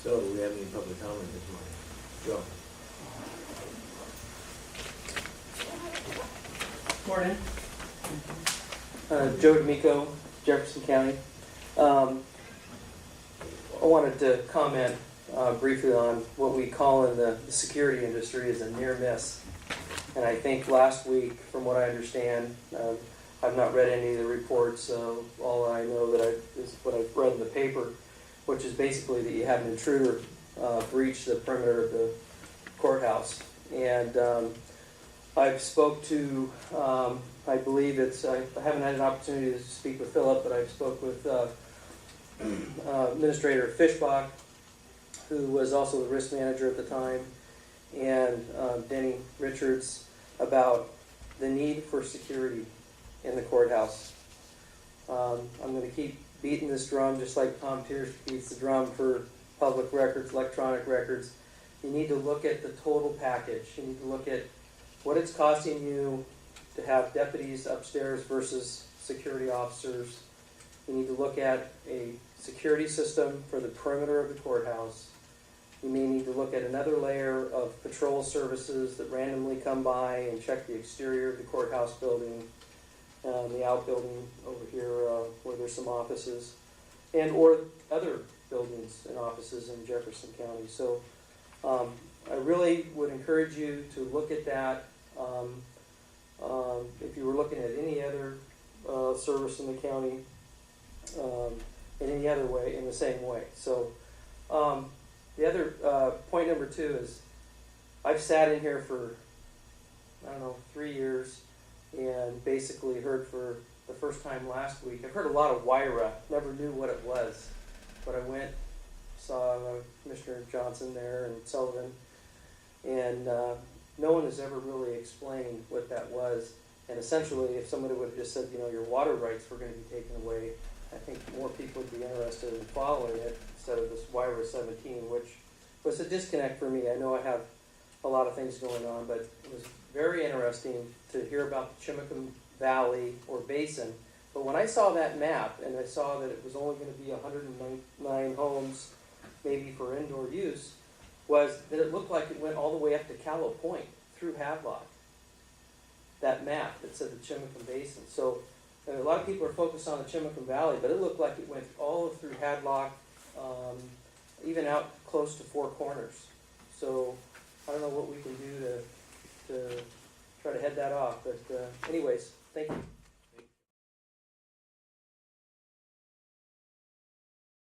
So, do we have any public comment this morning? Joe? Morning. Joe D'Amico, Jefferson County. I wanted to comment briefly on what we call in the security industry as a near miss. And I think last week, from what I understand, I've not read any of the reports. All I know is what I've read in the paper, which is basically that you had an intruder breach the perimeter of the courthouse. And I've spoke to, I believe I haven't had an opportunity to speak with Philip, but I've spoke with Administrator Fishbach, who was also the risk manager at the time, and Denny Richards, about the need for security in the courthouse. I'm going to keep beating this drum just like Tom Pierce beats the drum for public records, electronic records. You need to look at the total package. You need to look at what it's costing you to have deputies upstairs versus security officers. You need to look at a security system for the perimeter of the courthouse. You may need to look at another layer of patrol services that randomly come by and check the exterior of the courthouse building, the outbuilding over here where there's some offices, and or other buildings and offices in Jefferson County. So I really would encourage you to look at that. If you were looking at any other service in the county, in any other way, in the same way. So the other point number 2 is I've sat in here for, 3 years and basically heard for the first time last week. I've heard a lot of WIRA, never knew what it was, but I went, saw Commissioner Johnson there and Sullivan, and no one has ever really explained what that was. And essentially, if somebody would have just said, your water rights were going to be taken away, I think more people would be interested in following it instead of this WIRA 17, which was a disconnect for me. I know I have a lot of things going on, but it was very interesting to hear about the Chimicum Valley or Basin. But when I saw that map and I saw that it was only going to be 109 homes, maybe for indoor use, was that it looked like it went all the way up to Callow Point through Havelock. That map that said the Chimicum Basin. So a lot of people are focused on the Chimicum Valley, but it looked like it went all through Havelock, even out close to Four Corners. So I don't know what we can do to try to head that off. But anyways, thank you.